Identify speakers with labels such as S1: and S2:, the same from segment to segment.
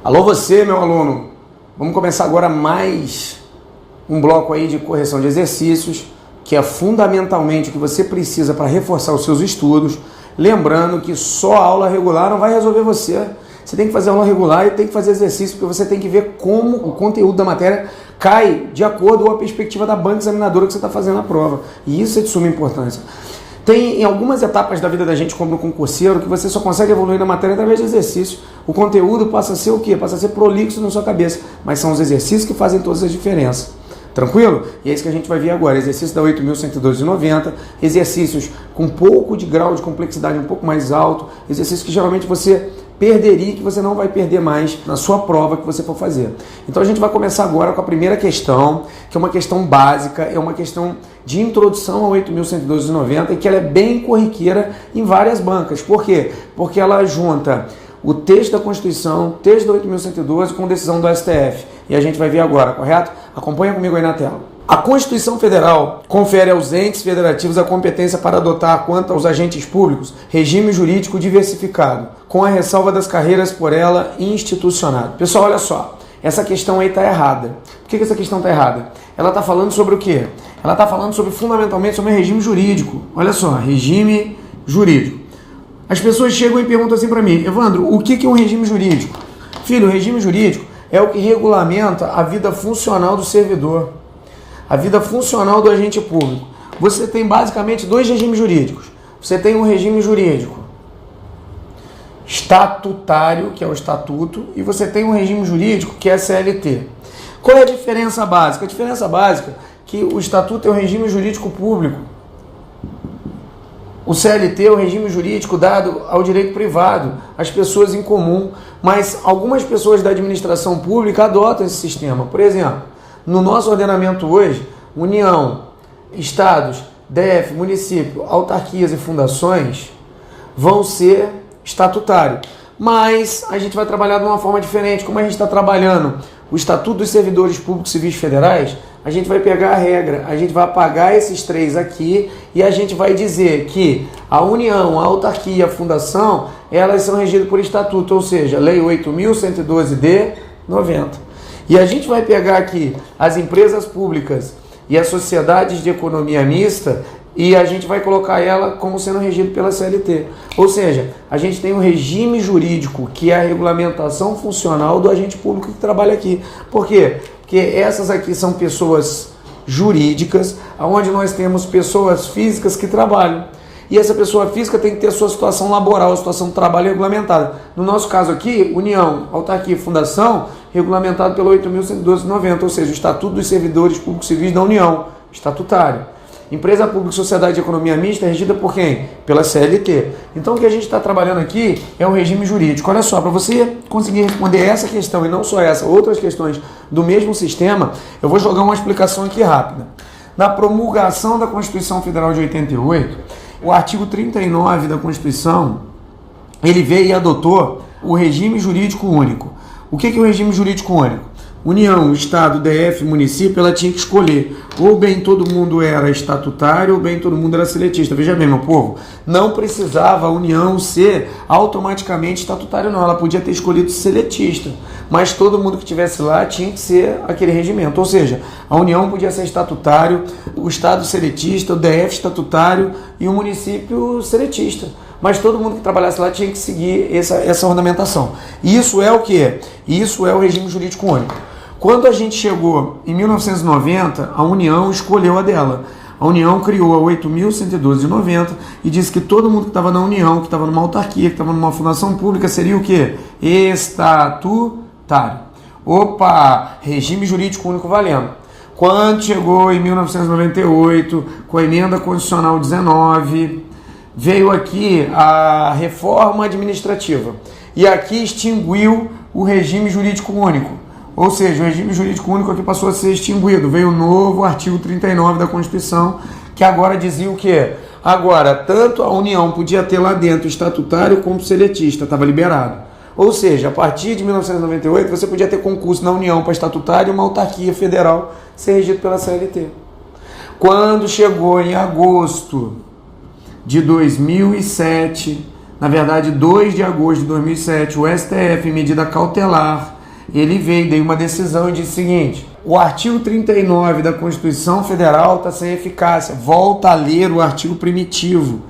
S1: Alô você, meu aluno. Vamos começar agora mais um bloco aí de correção de exercícios, que é fundamentalmente o que você precisa para reforçar os seus estudos. Lembrando que só a aula regular não vai resolver você. Você tem que fazer aula regular e tem que fazer exercício, porque você tem que ver como o conteúdo da matéria cai de acordo com a perspectiva da banca examinadora que você está fazendo a prova. E isso é de suma importância. Tem em algumas etapas da vida da gente, como no concurseiro, que você só consegue evoluir na matéria através de exercício. O conteúdo passa a ser o quê? Passa a ser prolixo na sua cabeça. Mas são os exercícios que fazem todas as diferenças. Tranquilo? E é isso que a gente vai ver agora. Exercício da 8.112,90, exercícios com um pouco de grau de complexidade um pouco mais alto, exercícios que geralmente você perderia, que você não vai perder mais na sua prova que você for fazer. Então a gente vai começar agora com a primeira questão, que é uma questão básica, é uma questão de introdução ao 8.112,90 e que ela é bem corriqueira em várias bancas. Por quê? Porque ela junta o texto da Constituição, texto da 8.112 com decisão do STF. E a gente vai ver agora, correto? Acompanha comigo aí na tela. A Constituição Federal confere aos entes federativos a competência para adotar, quanto aos agentes públicos, regime jurídico diversificado, com a ressalva das carreiras por ela institucionado. Pessoal, olha só, essa questão aí está errada. Por que essa questão está errada? Ela está falando sobre o quê? Ela está falando fundamentalmente sobre regime jurídico. Olha só, regime jurídico. As pessoas chegam e perguntam assim para mim: Evandro, o que é um regime jurídico? Filho, o regime jurídico é o que regulamenta a vida funcional do servidor, a vida funcional do agente público. Você tem basicamente dois regimes jurídicos. Você tem um regime jurídico estatutário, que é o estatuto, e você tem um regime jurídico que é a CLT. Qual é a diferença básica? A diferença básica é que o estatuto é o regime jurídico público. O CLT é o regime jurídico dado ao direito privado, às pessoas em comum, mas algumas pessoas da administração pública adotam esse sistema. Por exemplo, no nosso ordenamento hoje, União, Estados, DF, município, autarquias e fundações vão ser estatutários. Mas a gente vai trabalhar de uma forma diferente. Como a gente está trabalhando o Estatuto dos Servidores Públicos Civis Federais, a gente vai pegar a regra, a gente vai apagar esses três aqui e a gente vai dizer que a União, a autarquia e a fundação, elas são regidas por estatuto, ou seja, Lei 8.112 de 90. E a gente vai pegar aqui as empresas públicas e as sociedades de economia mista e a gente vai colocar ela como sendo regido pela CLT. Ou seja, a gente tem um regime jurídico que é a regulamentação funcional do agente público que trabalha aqui. Por quê? Porque essas aqui são pessoas jurídicas, onde nós temos pessoas físicas que trabalham. E essa pessoa física tem que ter a sua situação laboral, a situação do trabalho regulamentada. No nosso caso aqui, União, autarquia e fundação, regulamentado pelo 8.112,90, ou seja, o Estatuto dos Servidores Públicos Civis da União, estatutário. Empresa pública e sociedade de economia mista é regida por quem? Pela CLT. Então o que a gente está trabalhando aqui é o regime jurídico. Olha só, para você conseguir responder essa questão e não só essa, outras questões do mesmo sistema, eu vou jogar uma explicação aqui rápida. Na promulgação da Constituição Federal de 88, o artigo 39 da Constituição, ele veio e adotou o regime jurídico único. O que é o regime jurídico único? União, Estado, DF, município, ela tinha que escolher. Ou bem todo mundo era estatutário, ou bem todo mundo era seletista. Veja bem, meu povo, não precisava a União ser automaticamente estatutário, não. Ela podia ter escolhido seletista, mas todo mundo que estivesse lá tinha que ser aquele regimento. Ou seja, a União podia ser estatutário, o Estado seletista, o DF estatutário e o município seletista. Mas todo mundo que trabalhasse lá tinha que seguir essa ornamentação. Isso é o quê? Isso é o regime jurídico único. Quando a gente chegou em 1990, a União escolheu a dela. A União criou a 8.112,90 e disse que todo mundo que estava na União, que estava numa autarquia, que estava numa fundação pública, seria o quê? Estatutário. Opa! Regime jurídico único valendo. Quando chegou em 1998, com a emenda constitucional 19... veio aqui a reforma administrativa e aqui extinguiu o regime jurídico único. Ou seja, o regime jurídico único aqui passou a ser extinguido. Veio o novo artigo 39 da Constituição, que agora dizia o quê? Agora, tanto a União podia ter lá dentro estatutário como seletista, estava liberado. Ou seja, a partir de 1998, você podia ter concurso na União para estatutário e uma autarquia federal ser regido pela CLT. Quando chegou em agosto de 2007, na verdade 2 de agosto de 2007, o STF, em medida cautelar, ele veio, deu uma decisão e disse o seguinte: o artigo 39 da Constituição Federal está sem eficácia. Volta a ler o artigo primitivo,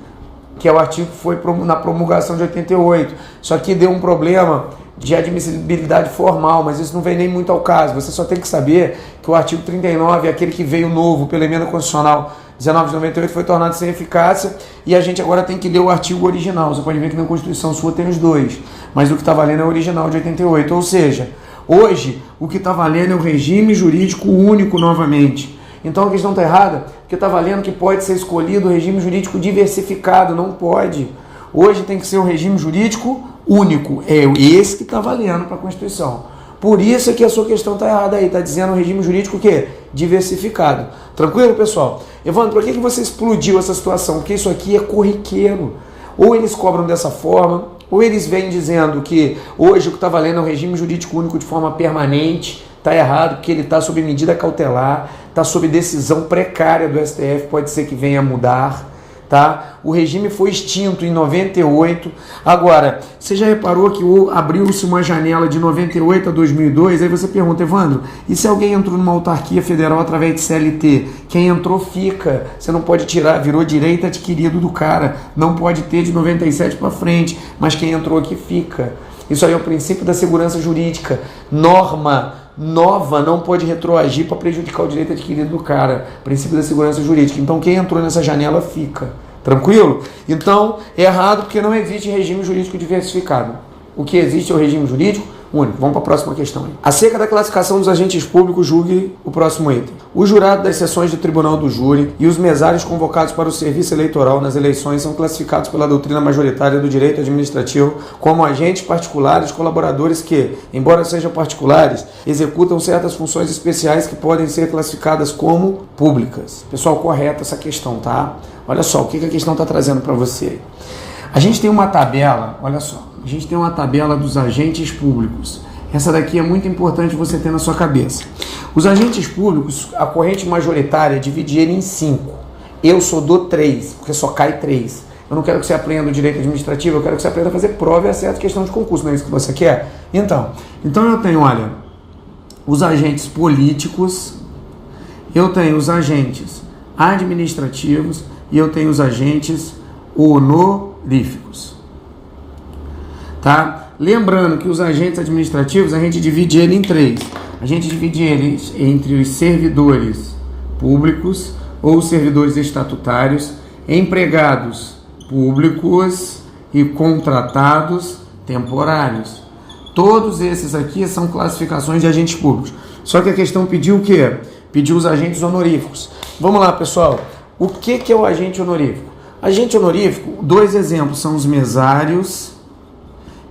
S1: que é o artigo que foi na promulgação de 88. Só que deu um problema de admissibilidade formal, mas isso não vem nem muito ao caso. Você só tem que saber que o artigo 39, aquele que veio novo pela emenda constitucional 19 de 98, foi tornado sem eficácia, e a gente agora tem que ler o artigo original. Você pode ver que na Constituição sua tem os dois, mas o que está valendo é o original de 88. Ou seja, hoje o que está valendo é o regime jurídico único novamente. Então a questão está errada, porque está valendo que pode ser escolhido o regime jurídico diversificado. Não pode. Hoje tem que ser o regime jurídico único. É esse que está valendo para a Constituição. Por isso é que a sua questão está errada aí. Está dizendo o regime jurídico o quê? Diversificado. Tranquilo, pessoal? Evandro, por que você explodiu essa situação? Porque isso aqui é corriqueiro. Ou eles cobram dessa forma, ou eles vêm dizendo que hoje o que está valendo é o regime jurídico único de forma permanente. Está errado, porque ele está sob medida cautelar, está sob decisão precária do STF, pode ser que venha a mudar. Tá? O regime foi extinto em 98. Agora, você já reparou que abriu-se uma janela de 98 a 2002? Aí você pergunta: Evandro, e se alguém entrou numa autarquia federal através de CLT? Quem entrou fica. Você não pode tirar, virou direito adquirido do cara. Não pode ter de 97 para frente, mas quem entrou aqui fica. Isso aí é o princípio da segurança jurídica. Norma nova não pode retroagir para prejudicar o direito adquirido do cara. Princípio da segurança jurídica. Então quem entrou nessa janela fica. Tranquilo? Então é errado, porque não existe regime jurídico diversificado. O que existe é o regime jurídico único. Vamos para a próxima questão aí. Acerca da classificação dos agentes públicos, julgue o próximo item. O jurado das sessões do Tribunal do Júri e os mesários convocados para o serviço eleitoral nas eleições são classificados pela doutrina majoritária do direito administrativo como agentes particulares, colaboradores que, embora sejam particulares, executam certas funções especiais que podem ser classificadas como públicas. Pessoal, correta essa questão, tá? Olha só, o que a questão está trazendo para você. A gente tem uma tabela, olha só, a gente tem uma tabela dos agentes públicos. Essa daqui é muito importante você ter na sua cabeça. Os agentes públicos, a corrente majoritária é dividir ele em 5. Eu sou do 3, porque só cai 3. Eu não quero que você aprenda o direito administrativo, eu quero que você aprenda a fazer prova e acerta questão de concurso, não é isso que você quer? Então eu tenho, olha, os agentes políticos, eu tenho os agentes administrativos e eu tenho os agentes honoríficos. Tá? Lembrando que os agentes administrativos a gente divide ele em 3. A gente divide eles entre os servidores públicos ou servidores estatutários, empregados públicos e contratados temporários. Todos esses aqui são classificações de agentes públicos. Só que a questão pediu o quê? Pediu os agentes honoríficos. Vamos lá, pessoal. O que é o agente honorífico? Agente honorífico, 2 exemplos, são os mesários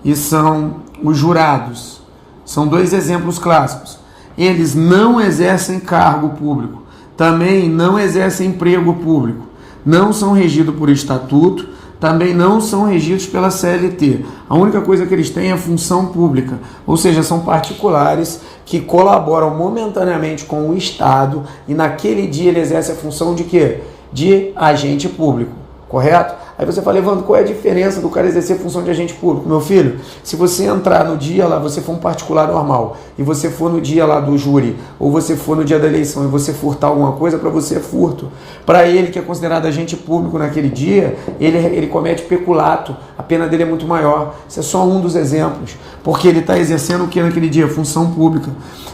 S1: e são os jurados. São 2 exemplos clássicos. Eles não exercem cargo público, também não exercem emprego público, não são regidos por estatuto, também não são regidos pela CLT. A única coisa que eles têm é função pública, ou seja, são particulares que colaboram momentaneamente com o Estado e naquele dia ele exerce a função de quê? De agente público, correto? Aí você fala: Evandro, qual é a diferença do cara exercer a função de agente público? Meu filho, se você entrar no dia lá, você for um particular normal, e você for no dia lá do júri, ou você for no dia da eleição e você furtar alguma coisa, para você é furto. Para ele, que é considerado agente público naquele dia, ele comete peculato, a pena dele é muito maior. Isso é só um dos exemplos, porque ele está exercendo o que naquele dia? Função pública.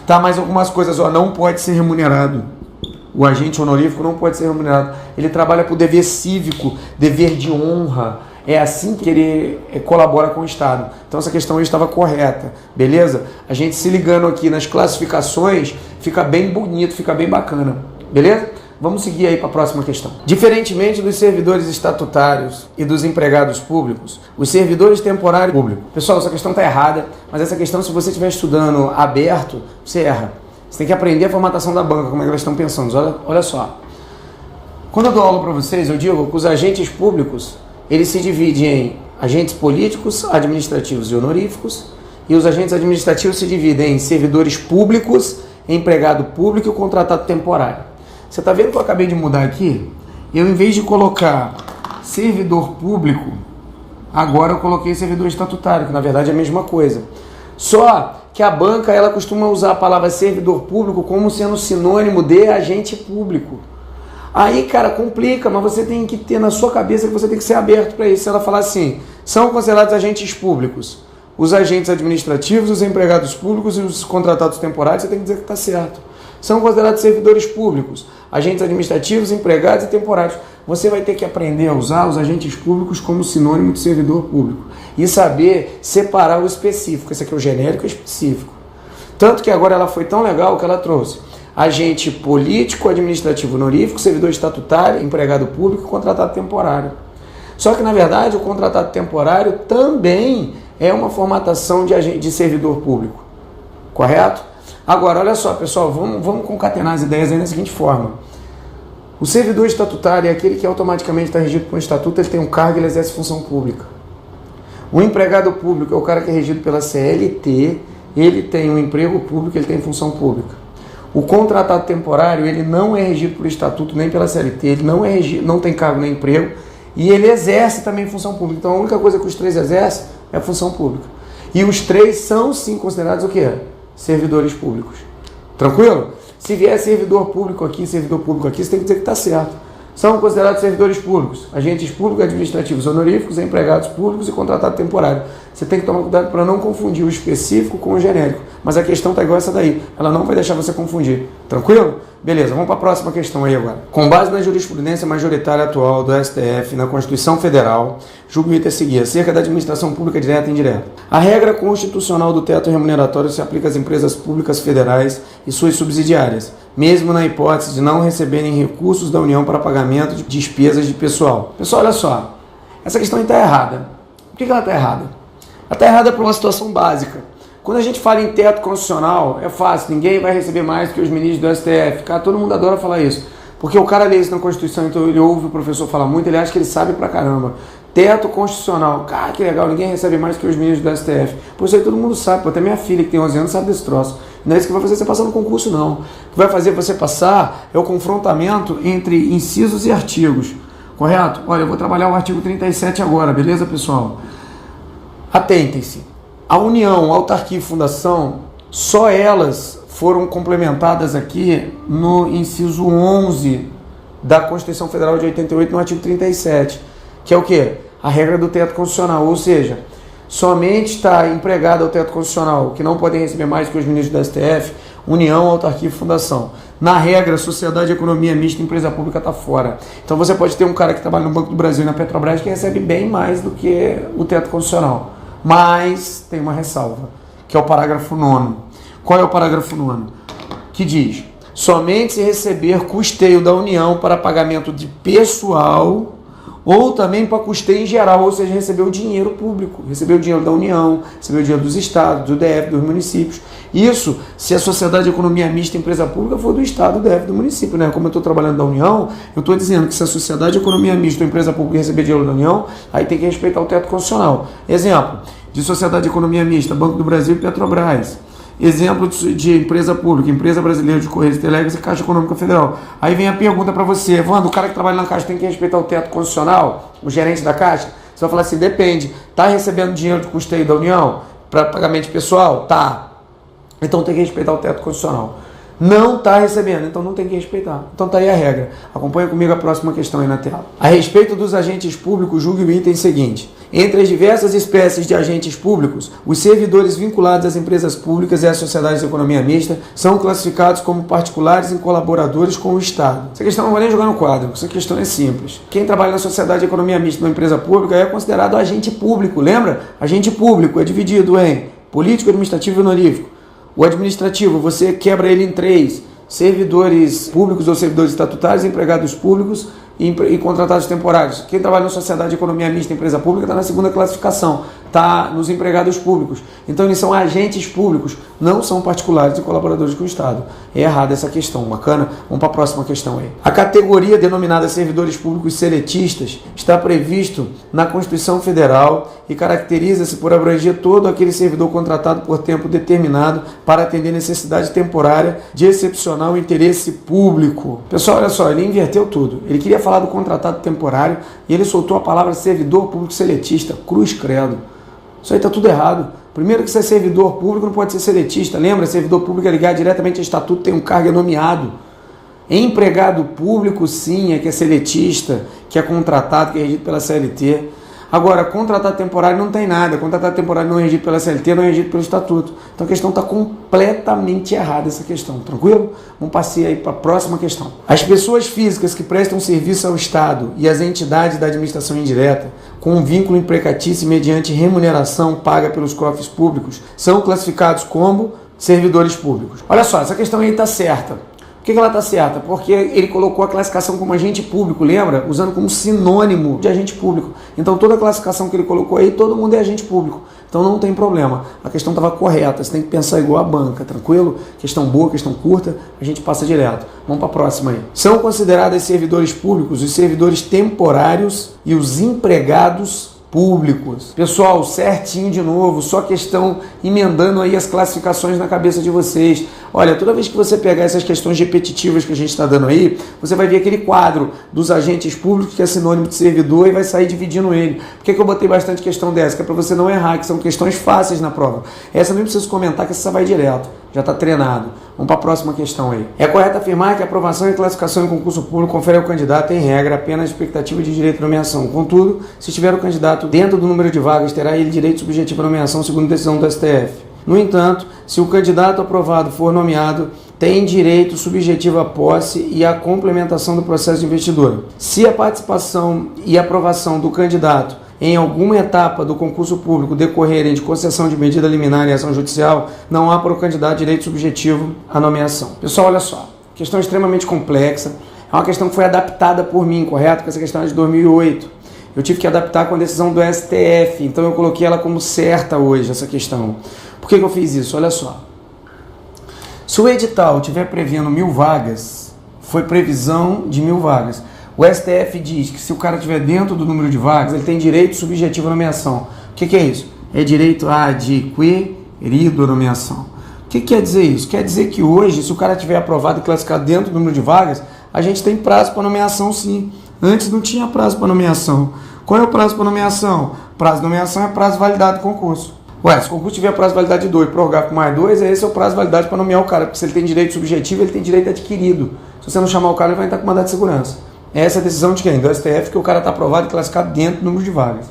S1: Tá, mais algumas coisas, ó, não pode ser remunerado. O agente honorífico não pode ser remunerado. Ele trabalha por dever cívico, dever de honra. É assim que ele colabora com o Estado. Então essa questão aí estava correta, beleza? A gente se ligando aqui nas classificações, fica bem bonito, fica bem bacana, beleza? Vamos seguir aí para a próxima questão. Diferentemente dos servidores estatutários e dos empregados públicos, os servidores temporários públicos. Pessoal, essa questão está errada, mas essa questão, se você estiver estudando aberto, você erra. Você tem que aprender a formatação da banca, como é que elas estão pensando. Olha só. Quando eu dou aula para vocês, eu digo que os agentes públicos, eles se dividem em agentes políticos, administrativos e honoríficos, e os agentes administrativos se dividem em servidores públicos, empregado público e o contratado temporário. Você está vendo que eu acabei de mudar aqui? Eu, em vez de colocar servidor público, agora eu coloquei servidor estatutário, que na verdade é a mesma coisa. Só que a banca ela costuma usar a palavra servidor público como sendo sinônimo de agente público. Aí, cara, complica, mas você tem que ter na sua cabeça que você tem que ser aberto para isso. Se ela falar assim, são considerados agentes públicos os agentes administrativos, os empregados públicos e os contratados temporários, você tem que dizer que está certo. São considerados servidores públicos, agentes administrativos, empregados e temporários. Você vai ter que aprender a usar os agentes públicos como sinônimo de servidor público e saber separar o específico. Esse aqui é o genérico e o específico. Tanto que agora ela foi tão legal que ela trouxe agente político, administrativo honorífico, servidor estatutário, empregado público e contratado temporário. Só que, na verdade, o contratado temporário também é uma formatação de servidor público. Correto? Agora, olha só, pessoal, vamos concatenar as ideias aí da seguinte forma. O servidor estatutário é aquele que automaticamente está regido por um estatuto, ele tem um cargo e ele exerce função pública. O empregado público é o cara que é regido pela CLT, ele tem um emprego público, ele tem função pública. O contratado temporário, ele não é regido por estatuto nem pela CLT, ele não tem cargo nem emprego e ele exerce também função pública. Então a única coisa que os três exercem é a função pública. E os três são sim considerados o quê? Servidores públicos. Tranquilo? Se vier servidor público aqui, você tem que dizer que está certo. São considerados servidores públicos, agentes públicos administrativos honoríficos, empregados públicos e contratado temporário. Você tem que tomar cuidado para não confundir o específico com o genérico. Mas a questão está igual essa daí. Ela não vai deixar você confundir. Tranquilo? Beleza, vamos para a próxima questão aí agora. Com base na jurisprudência majoritária atual do STF, na Constituição Federal, julgo o item a seguir, acerca da administração pública direta e indireta. A regra constitucional do teto remuneratório se aplica às empresas públicas federais e suas subsidiárias, mesmo na hipótese de não receberem recursos da União para pagamento de despesas de pessoal. Pessoal, olha só, essa questão está errada. Por que ela está errada? Ela está errada por uma situação básica. Quando a gente fala em teto constitucional, é fácil, ninguém vai receber mais do que os ministros do STF. Cara, todo mundo adora falar isso. Porque o cara lê isso na Constituição, então ele ouve o professor falar muito, ele acha que ele sabe pra caramba. Teto constitucional, cara, que legal, ninguém recebe mais do que os ministros do STF. Por isso aí todo mundo sabe, até minha filha que tem 11 anos sabe desse troço. Não é isso que vai fazer você passar no concurso, não. O que vai fazer você passar é o confrontamento entre incisos e artigos. Correto? Olha, eu vou trabalhar o artigo 37 agora, beleza, pessoal? Atentem-se. A União, a autarquia e fundação, só elas foram complementadas aqui no inciso 11 da Constituição Federal de 88, no artigo 37, que é o quê? A regra do teto constitucional, ou seja, somente está empregado ao teto constitucional, que não podem receber mais que os ministros da STF, União, autarquia e fundação. Na regra, sociedade, economia mista, empresa pública está fora. Então você pode ter um cara que trabalha no Banco do Brasil e na Petrobras que recebe bem mais do que o teto constitucional. Mas tem uma ressalva, que é o parágrafo 9º. Qual é o parágrafo 9º? Que diz, somente se receber custeio da União para pagamento de pessoal ou também para custeio em geral, ou seja, receber o dinheiro público, receber o dinheiro da União, receber o dinheiro dos estados, do DF, dos municípios. Isso se a sociedade de economia mista empresa pública for do estado, do DF, do município, né? Como eu estou trabalhando da União, eu estou dizendo que se a sociedade de economia mista ou empresa pública receber dinheiro da União, aí tem que respeitar o teto constitucional. Exemplo, de sociedade de economia mista, Banco do Brasil e Petrobras. Exemplo de empresa pública, Empresa Brasileira de Correios e Telégrafos e Caixa Econômica Federal. Aí vem a pergunta para você, Evandro, o cara que trabalha na Caixa tem que respeitar o teto constitucional? O gerente da Caixa? Você vai falar assim, depende. Está recebendo dinheiro de custeio da União para pagamento pessoal? Tá. Então tem que respeitar o teto constitucional. Não está recebendo, então não tem que respeitar. Então está aí a regra. Acompanha comigo a próxima questão aí na tela. A respeito dos agentes públicos, julgue o item seguinte. Entre as diversas espécies de agentes públicos, os servidores vinculados às empresas públicas e às sociedades de economia mista são classificados como particulares e colaboradores com o Estado. Essa questão não vou nem jogar no quadro, essa questão é simples. Quem trabalha na sociedade de economia mista numa empresa pública é considerado agente público, lembra? Agente público é dividido em político, administrativo e honorífico. O administrativo, você quebra ele em 3, servidores públicos ou servidores estatutários, empregados públicos e contratados temporários. Quem trabalha na sociedade de economia mista, empresa pública, está na segunda classificação, está nos empregados públicos. Então eles são agentes públicos, não são particulares e colaboradores com o Estado. É errada essa questão, bacana? Vamos para a próxima questão aí. A categoria denominada servidores públicos seletistas está previsto na Constituição Federal e caracteriza-se por abranger todo aquele servidor contratado por tempo determinado para atender necessidade temporária de excepcional interesse público. Pessoal, olha só, ele inverteu tudo. Ele queria falar do contratado temporário e ele soltou a palavra servidor público seletista. Cruz credo. Isso aí está tudo errado. Primeiro que você é servidor público, não pode ser seletista. Lembra? Servidor público é ligado diretamente ao estatuto, tem um cargo nomeado. Empregado público, sim, é que é seletista, que é contratado, que é regido pela CLT. Agora, contratado temporário não tem nada. Contratado temporário não é regido pela CLT, não é regido pelo estatuto. Então a questão está completamente errada, essa questão. Tranquilo? Vamos passar aí para a próxima questão. As pessoas físicas que prestam serviço ao Estado e as entidades da administração indireta, com um vínculo empregatício mediante remuneração paga pelos cofres públicos, são classificados como servidores públicos. Olha só, essa questão aí está certa. Por que ela está certa? Porque ele colocou a classificação como agente público, lembra? Usando como sinônimo de agente público. Então toda a classificação que ele colocou aí, todo mundo é agente público. Então não tem problema. A questão estava correta, você tem que pensar igual a banca, tranquilo? Questão boa, questão curta, a gente passa direto. Vamos para a próxima aí. São considerados servidores públicos os servidores temporários e os empregados públicos. Pessoal, certinho de novo, só questão emendando aí as classificações na cabeça de vocês. Olha, toda vez que você pegar essas questões repetitivas que a gente está dando aí, você vai ver aquele quadro dos agentes públicos que é sinônimo de servidor e vai sair dividindo ele. Por que eu botei bastante questão dessa? Que é para você não errar, que são questões fáceis na prova. Essa eu nem preciso comentar, que essa vai direto. Já está treinado. Vamos para a próxima questão aí. É correto afirmar que a aprovação e classificação em concurso público confere ao candidato, em regra, apenas expectativa de direito de nomeação. Contudo, se estiver o candidato dentro do número de vagas, terá ele direito subjetivo à nomeação segundo decisão do STF. No entanto, se o candidato aprovado for nomeado, tem direito subjetivo à posse e à complementação do processo de investidura. Se a participação e aprovação do candidato em alguma etapa do concurso público decorrerem de concessão de medida liminar em ação judicial, não há para o candidato direito subjetivo à nomeação. Pessoal, olha só, questão extremamente complexa, é uma questão que foi adaptada por mim, correto? Porque essa questão é de 2008. Eu tive que adaptar com a decisão do STF, então eu coloquei ela como certa hoje, essa questão. Por que eu fiz isso? Olha só. Se o edital estiver prevendo 1.000 vagas, foi previsão de 1.000 vagas. O STF diz que se o cara estiver dentro do número de vagas, ele tem direito subjetivo à nomeação. O que é isso? É direito adquirido à nomeação. O que quer dizer isso? Quer dizer que hoje, se o cara estiver aprovado e classificado dentro do número de vagas, a gente tem prazo para nomeação, sim. Antes não tinha prazo para nomeação. Qual é o prazo para nomeação? Prazo de nomeação é prazo validado do concurso. Ué, se o concurso tiver prazo de validade de 2, prorrogar por mais 2, esse é o prazo de validade para nomear o cara, porque se ele tem direito subjetivo, ele tem direito adquirido. Se você não chamar o cara, ele vai entrar com mandado de segurança. Essa é a decisão de quem? Do STF, que o cara está aprovado e classificado dentro do número de vagas.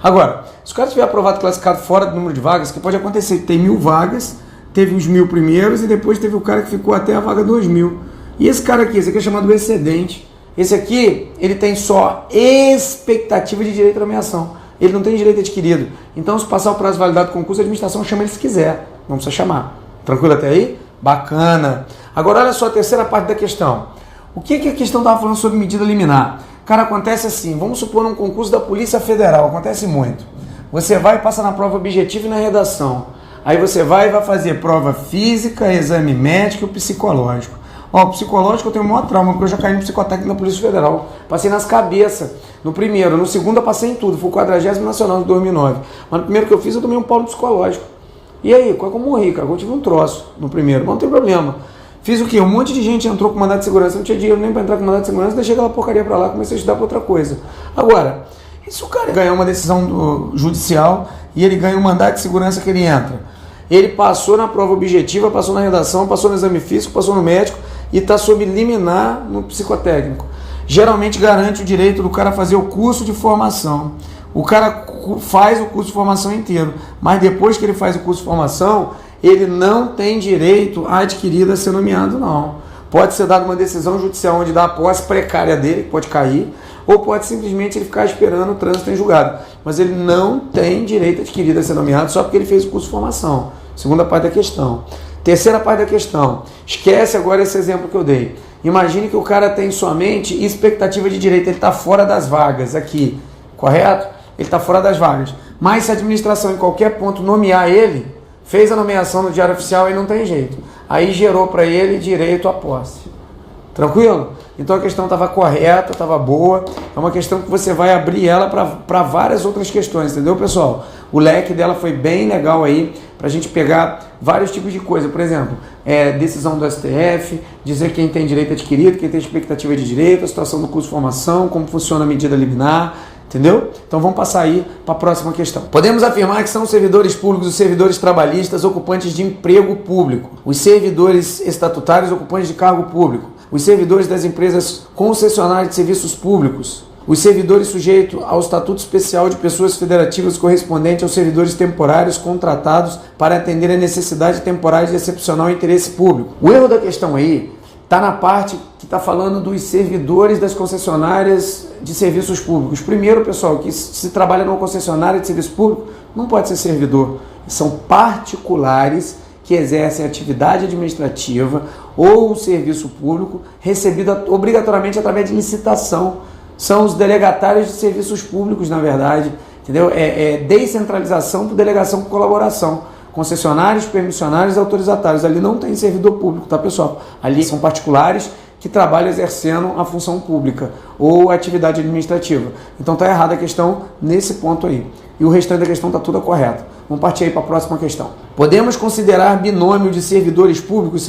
S1: Agora, se o cara estiver aprovado e classificado fora do número de vagas, que pode acontecer, tem 1.000 vagas, teve os 1.000 primeiros e depois teve o cara que ficou até a vaga 2.000. E esse cara aqui, esse aqui é chamado excedente. Esse aqui, ele tem só expectativa de direito à nomeação. Ele não tem direito adquirido. Então, se passar o prazo validado do concurso, a administração chama ele se quiser. Não precisa chamar. Tranquilo até aí? Bacana. Agora, olha só a terceira parte da questão. O que a questão estava falando sobre medida liminar? Cara, acontece assim. Vamos supor um concurso da Polícia Federal. Acontece muito. Você vai e passa na prova objetiva e na redação. Aí você vai e vai fazer prova física, exame médico e psicológico. Ó, o psicológico eu tenho o maior trauma, porque eu já caí no psicotécnico da Polícia Federal. Passei nas cabeças. No primeiro, no segundo eu passei em tudo. Fui o 40º Nacional de 2009. Mas no primeiro que eu fiz, eu tomei um pau no psicológico. E aí, qual é que eu morri, cara? Eu tive um troço no primeiro, mas não tem problema. Fiz o quê? Um monte de gente entrou com mandado de segurança. Não tinha dinheiro nem para entrar com mandado de segurança. Deixei aquela porcaria para lá, comecei a estudar para outra coisa. Agora, e se o cara ganhar uma decisão judicial e ele ganha um mandado de segurança que ele entra? Ele passou na prova objetiva, passou na redação, passou no exame físico, passou no médico e está sob liminar no psicotécnico. Geralmente garante o direito do cara fazer o curso de formação. O cara faz o curso de formação inteiro, mas depois que ele faz o curso de formação, ele não tem direito adquirido a ser nomeado, não. Pode ser dada uma decisão judicial onde dá a posse precária dele, que pode cair, ou pode simplesmente ele ficar esperando o trânsito em julgado. Mas ele não tem direito adquirido a ser nomeado só porque ele fez o curso de formação. Segunda parte da questão. Terceira parte da questão. Esquece agora esse exemplo que eu dei. Imagine que o cara tem somente expectativa de direito, ele está fora das vagas aqui, correto? Ele está fora das vagas. Mas se a administração em qualquer ponto nomear ele, fez a nomeação no Diário Oficial e não tem jeito. Aí gerou para ele direito à posse. Tranquilo? Então a questão estava correta, estava boa. É uma questão que você vai abrir ela para várias outras questões, entendeu, pessoal? O leque dela foi bem legal aí, para a gente pegar vários tipos de coisa. Por exemplo, decisão do STF, dizer quem tem direito adquirido, quem tem expectativa de direito, a situação do curso de formação, como funciona a medida liminar, Entendeu? Então vamos passar aí para a próxima questão. Podemos afirmar que são servidores públicos os servidores trabalhistas ocupantes de emprego público, os servidores estatutários ocupantes de cargo público, os servidores das empresas concessionárias de serviços públicos, os servidores sujeitos ao Estatuto Especial de Pessoas Federativas correspondente aos servidores temporários contratados para atender a necessidade temporária de excepcional interesse público. O erro da questão aí está na parte que está falando dos servidores das concessionárias de serviços públicos. Primeiro, pessoal, que se trabalha numa concessionária de serviço público, não pode ser servidor. São particulares que exercem atividade administrativa ou serviço público recebido obrigatoriamente através de licitação. São os delegatários de serviços públicos, na verdade. Entendeu? É descentralização por delegação por colaboração. Concessionários, permissionários e autorizatários. Ali não tem servidor público, tá, pessoal? Ali são particulares que trabalham exercendo a função pública ou atividade administrativa. Então tá errada a questão nesse ponto aí. E o restante da questão tá tudo correto. Vamos partir aí para a próxima questão. Podemos considerar binômio de servidores públicos,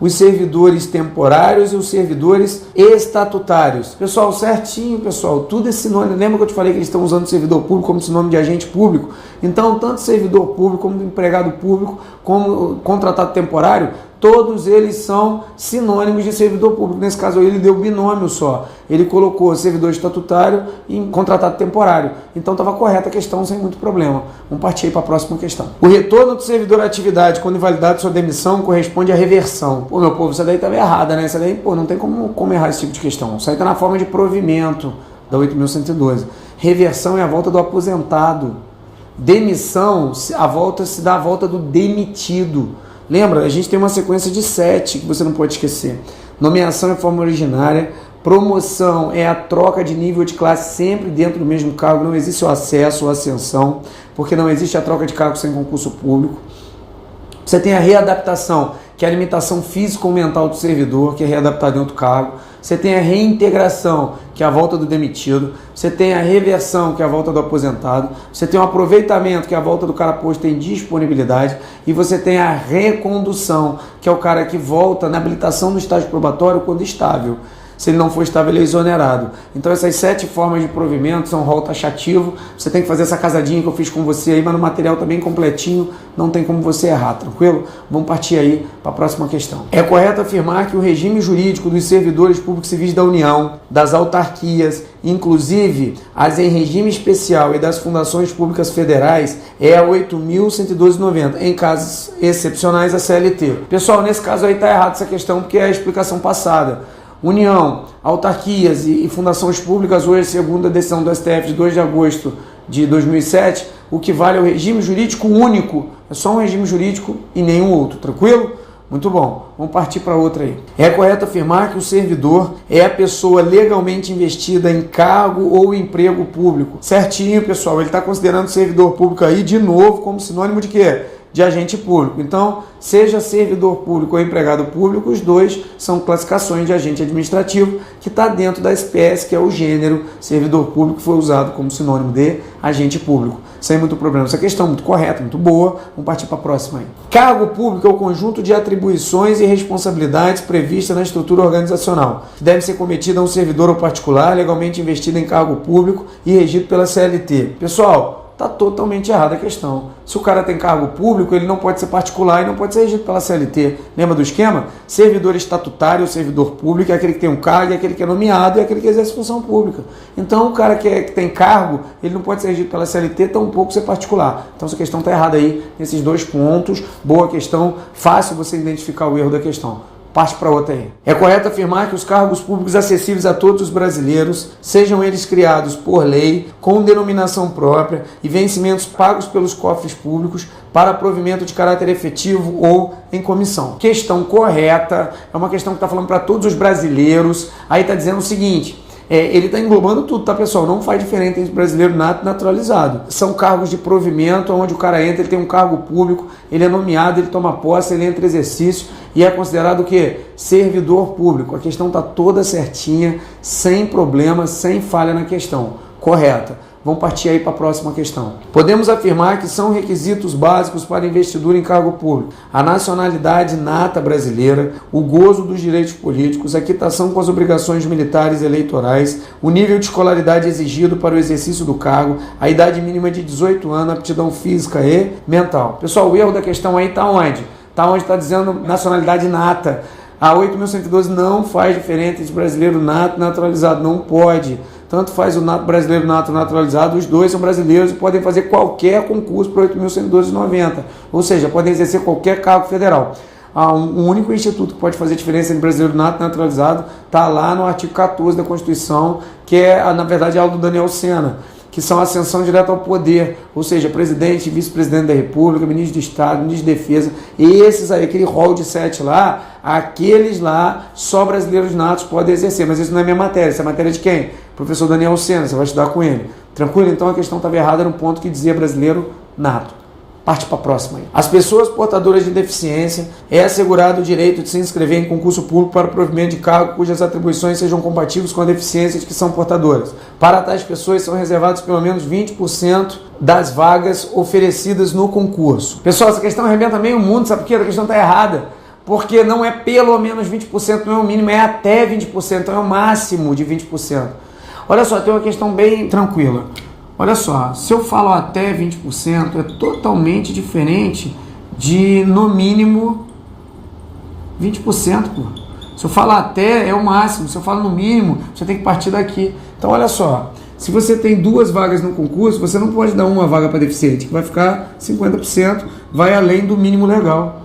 S1: os servidores temporários e os servidores estatutários. Pessoal, certinho, pessoal, tudo é sinônimo. Lembra que eu te falei que eles estão usando servidor público como sinônimo de agente público? Então, tanto servidor público como empregado público, como contratado temporário, todos eles são sinônimos de servidor público. Nesse caso aí, ele deu binômio só. Ele colocou servidor estatutário e contratado temporário. Então estava correta a questão sem muito problema. Vamos partir aí para a próxima questão. O retorno do servidor à atividade quando invalidado sua demissão corresponde à reversão. Pô, meu povo, isso daí estava errada, né? Isso daí, pô, não tem como errar esse tipo de questão. Isso aí está na forma de provimento da 8.112. Reversão é a volta do aposentado. Demissão, a volta se dá a volta do demitido. Lembra, a gente tem uma sequência de 7 que você não pode esquecer. Nomeação é forma originária, promoção é a troca de nível de classe sempre dentro do mesmo cargo, não existe o acesso ou ascensão, porque não existe a troca de cargo sem concurso público. Você tem a readaptação, que é a limitação física ou mental do servidor, que é readaptado em outro cargo. Você tem a reintegração, que é a volta do demitido. Você tem a reversão, que é a volta do aposentado. Você tem o aproveitamento, que é a volta do cara posto em disponibilidade. E você tem a recondução, que é o cara que volta na habilitação do estágio probatório quando estável. Se ele não for estável, ele é exonerado. Então essas 7 formas de provimento são rol taxativo. Você tem que fazer essa casadinha que eu fiz com você aí, mas no material tá bem completinho, não tem como você errar, tranquilo? Vamos partir aí para a próxima questão. É correto afirmar que o regime jurídico dos servidores públicos civis da União, das autarquias, inclusive as em regime especial e das fundações públicas federais, é a 8.112,90, em casos excepcionais a CLT. Pessoal, nesse caso aí tá errado essa questão, porque é a explicação passada. União, autarquias e fundações públicas, hoje, segundo a decisão do STF de 2 de agosto de 2007, o que vale é o regime jurídico único. É só um regime jurídico e nenhum outro, tranquilo? Muito bom, vamos partir para outra aí. É correto afirmar que o servidor é a pessoa legalmente investida em cargo ou emprego público. Certinho, pessoal, ele está considerando servidor público aí, de novo, como sinônimo de quê? De agente público. Então, seja servidor público ou empregado público, os dois são classificações de agente administrativo que está dentro da espécie, que é o gênero servidor público, que foi usado como sinônimo de agente público. Sem muito problema. Essa questão é muito correta, muito boa. Vamos partir para a próxima aí. Cargo público é o conjunto de atribuições e responsabilidades previstas na estrutura organizacional, que deve ser cometida a um servidor ou particular legalmente investido em cargo público e regido pela CLT. Pessoal, está totalmente errada a questão. Se o cara tem cargo público, ele não pode ser particular e não pode ser regido pela CLT. Lembra do esquema? Servidor estatutário ou servidor público é aquele que tem um cargo, é aquele que é nomeado, é aquele que exerce função pública. Então, o cara que tem cargo, ele não pode ser regido pela CLT, tampouco ser particular. Então, essa questão está errada aí, nesses 2 pontos. Boa questão, fácil você identificar o erro da questão. Parte para outra aí. É correto afirmar que os cargos públicos acessíveis a todos os brasileiros, sejam eles criados por lei, com denominação própria e vencimentos pagos pelos cofres públicos para provimento de caráter efetivo ou em comissão. Questão correta, é uma questão que está falando para todos os brasileiros. Aí está dizendo o seguinte: ele está englobando tudo, tá, pessoal? Não faz diferença entre brasileiro nato e naturalizado. São cargos de provimento, onde o cara entra, ele tem um cargo público, ele é nomeado, ele toma posse, ele entra em exercício e é considerado o quê? Servidor público. A questão está toda certinha, sem problema, sem falha na questão. Correta. Vamos partir aí para a próxima questão. Podemos afirmar que são requisitos básicos para investidura em cargo público: a nacionalidade nata brasileira, o gozo dos direitos políticos, a quitação com as obrigações militares e eleitorais, o nível de escolaridade exigido para o exercício do cargo, a idade mínima de 18 anos, aptidão física e mental. Pessoal, o erro da questão aí está onde? Está onde está dizendo nacionalidade nata. A 8.112 não faz diferença entre brasileiro nato e naturalizado, não pode. Tanto faz o brasileiro nato e naturalizado, os dois são brasileiros e podem fazer qualquer concurso para 8.112,90, ou seja, podem exercer qualquer cargo federal. Um único instituto que pode fazer diferença entre brasileiro nato e naturalizado está lá no artigo 14 da Constituição, que é, na verdade, algo do Daniel Sena, que são a ascensão direta ao poder, ou seja, presidente, vice-presidente da República, ministro de Estado, ministro de Defesa, e esses aí, aquele rol de 7 lá, aqueles lá, só brasileiros natos podem exercer, mas isso não é minha matéria, isso é matéria de quem? Professor Daniel Sena, você vai estudar com ele. Tranquilo? Então a questão estava errada no ponto que dizia brasileiro nato. Parte para a próxima aí. As pessoas portadoras de deficiência é assegurado o direito de se inscrever em concurso público para o provimento de cargo cujas atribuições sejam compatíveis com a deficiência de que são portadoras. Para tais pessoas são reservados pelo menos 20% das vagas oferecidas no concurso. Pessoal, essa questão arrebenta meio mundo, sabe por quê? A questão está errada. Porque não é pelo menos 20%, não é o mínimo, é até 20%, então é o máximo de 20%. Olha só, tem uma questão bem tranquila. Olha só, se eu falo até 20%, é totalmente diferente de, no mínimo, 20%, pô. Se eu falo até, é o máximo. Se eu falo no mínimo, você tem que partir daqui. Então, olha só, se você tem 2 vagas no concurso, você não pode dar uma vaga para deficiente, que vai ficar 50%, vai além do mínimo legal.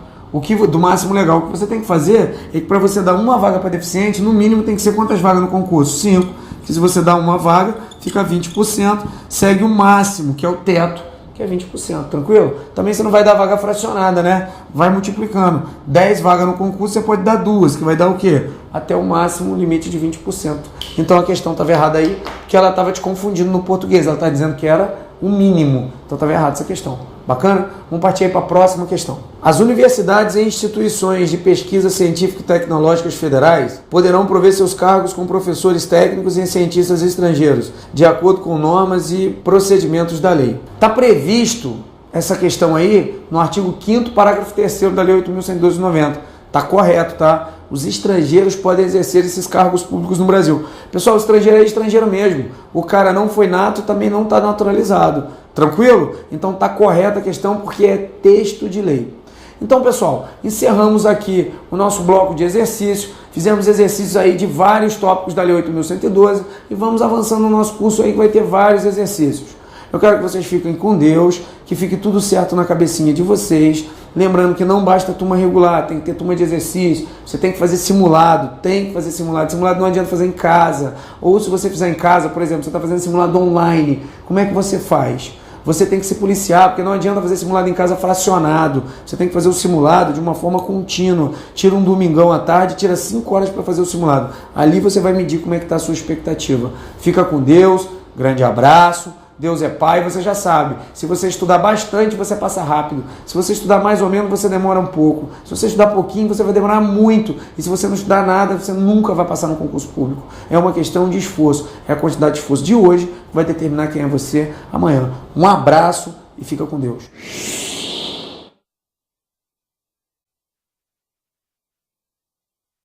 S1: Do máximo legal. O que você tem que fazer é que para você dar uma vaga para deficiente, no mínimo tem que ser quantas vagas no concurso? 5. Que se você dá uma vaga, fica 20%, segue o máximo, que é o teto, que é 20%, tranquilo? Também você não vai dar vaga fracionada, né? Vai multiplicando. 10 vagas no concurso, você pode dar 2, que vai dar o quê? Até o máximo, limite de 20%. Então a questão estava errada aí, que ela estava te confundindo no português, ela está dizendo que era o mínimo. Então estava errada essa questão. Bacana? Vamos partir aí para a próxima questão. As universidades e instituições de pesquisa científica e tecnológicas federais poderão prover seus cargos com professores técnicos e cientistas estrangeiros, de acordo com normas e procedimentos da lei. Está previsto essa questão aí no artigo 5º, parágrafo 3º da Lei 8.112/90. Está correto, tá? Os estrangeiros podem exercer esses cargos públicos no Brasil. Pessoal, o estrangeiro é estrangeiro mesmo. O cara não foi nato, também não está naturalizado. Tranquilo? Então está correta a questão porque é texto de lei. Então, pessoal, encerramos aqui o nosso bloco de exercício. Fizemos exercícios aí de vários tópicos da Lei 8.112 e vamos avançando no nosso curso aí que vai ter vários exercícios. Eu quero que vocês fiquem com Deus, que fique tudo certo na cabecinha de vocês. Lembrando que não basta turma regular, tem que ter turma de exercício, você tem que fazer simulado, Simulado não adianta fazer em casa. Ou se você fizer em casa, por exemplo, você está fazendo simulado online, como é que você faz? Você tem que se policiar, porque não adianta fazer simulado em casa fracionado. Você tem que fazer o simulado de uma forma contínua. Tira um domingão à tarde, tira 5 horas para fazer o simulado. Ali você vai medir como é que está a sua expectativa. Fica com Deus, grande abraço. Deus é Pai, você já sabe. Se você estudar bastante, você passa rápido. Se você estudar mais ou menos, você demora um pouco. Se você estudar pouquinho, você vai demorar muito. E se você não estudar nada, você nunca vai passar no concurso público. É uma questão de esforço. É a quantidade de esforço de hoje que vai determinar quem é você amanhã. Um abraço e fica com Deus.